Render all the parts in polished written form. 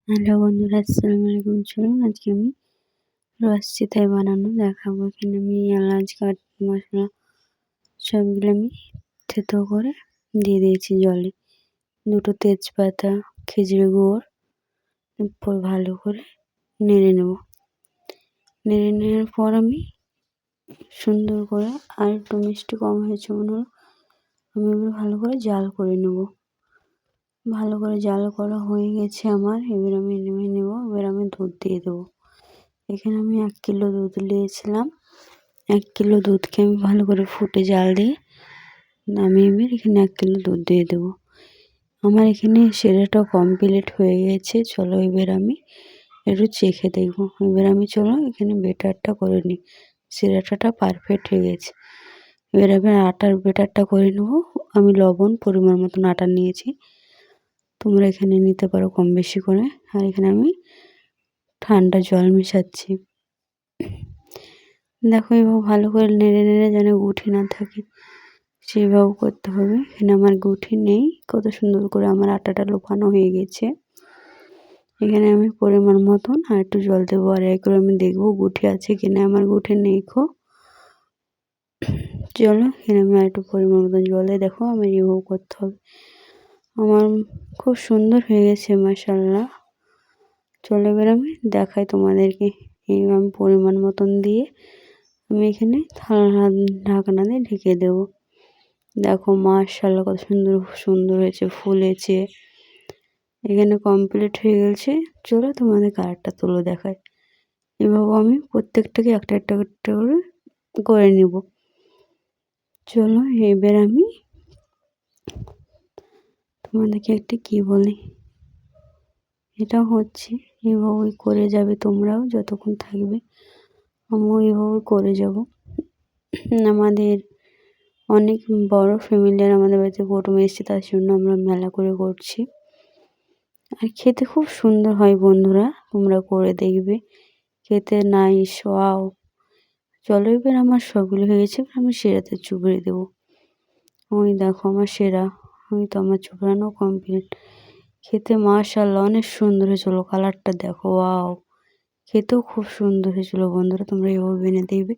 Hello বন্ধুরা, আসসালামু আলাইকুম। চলুন আজকে আমি রস চিতাই বানানো দেখাবো। এখানে আমি এলাচ, কাঠ মশলা সবগুলো আমি থেতো করে দিয়ে দিয়েছি জলে। দুটো তেজপাতা, খেজুরের গুড় এরপর ভালো করে নেড়ে নেব। নেড়ে নেওয়ার পর আমি সুন্দর করে, আর একটু মিষ্টি কম হয়েছে মনে হলো, আমি এবার ভালো করে জাল করে নেব। ভালো করে জাল করা হয়ে গেছে আমার। এবার আমি নেমে নেব। এবার আমি দুধ দিয়ে দেবো। এখানে আমি 1 কিলো দুধ নিয়েছিলাম। 1 কিলো দুধকে আমি ভালো করে ফুটে জাল দিয়ে নামিয়ে এবার এখানে 1 কিলো দুধ দিয়ে দেবো। আমার এখানে সেরাটা কমপ্লিট হয়ে গেছে। চলো এবার আমি একটু চেখে দেখবো। এবার আমি চলো এখানে বেটারটা করে নিই। সেরাটা পারফেক্ট হয়ে গেছে। এবার আটার বেটারটা করে নেবো। আমি লবণ পরিমাণ মতন আটা নিয়েছি, তোমরা এখানে নিতে পারো কম বেশি করে। আর এখানে আমি ঠান্ডা জল মেশাচ্ছি। দেখো এভাবে ভালো করে নেড়ে নেড়ে যেন গুটি না থাকে সেইভাবে করতে হবে। এখানে আমার গুটি নেই, কত সুন্দর করে আমার আটাটা লোপানো হয়ে গেছে। এখানে আমি পরিমাণ মতন আর একটু জল দেবো, আর করে আমি দেখবো গুটি আছে কিনা। আমার গুটি নেই খো। চলো এখানে আমি আর একটু পরিমাণ মতন জল দিয়ে, দেখো আমার এভাবে করতে হবে। আমার খুব সুন্দর হয়ে গেছে মাশাআল্লাহ। চলো এবার আমি দেখাই তোমাদেরকে। এই আমি পরিমাণ মতন দিয়ে আমি এখানে ঢাকনা দিয়ে ঢেকে দেবো। দেখো মাশাআল্লাহ কত সুন্দর সুন্দর হয়েছে, ফুলেছে। এখানে কমপ্লিট হয়ে গেছে। চলো তোমাদের কালারটা তুলে দেখাই। এভাবে আমি প্রত্যেকটাকে একটা একটা একটা করে করে নেব। চলো এবার আমি তোমাদেরকে একটা কি বলি, এটা হচ্ছে এভাবে করে যাবে তোমরাও যতক্ষণ থাকবে। আমিও এভাবে করে যাব। আমাদের অনেক বড় ফ্যামিলি, আর আমাদের বাড়িতে কুটুম এসেছে, তার জন্য আমরা মেলা করে করছি। আর খেতে খুব সুন্দর হয় বন্ধুরা, তোমরা করে দেখবে, খেতে নাইস ওয়াও। চলো এবার আমার সবগুলো হয়ে গেছে। আমি সেরাতে চুবড়ে দেবো। ওই দেখো আমার সেরা, ওই তো আমার চুবড়ানো কমপ্লিট। খেতে মাশাআল্লাহ অনেক সুন্দর হয়েছিল। কালারটা দেখো ওয়াও। খেতেও খুব সুন্দর হয়েছিল বন্ধুরা, তোমরা এভাবে বেনে দেখবে,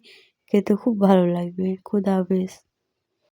খেতে খুব ভালো লাগবে। খুদা হাফেজ।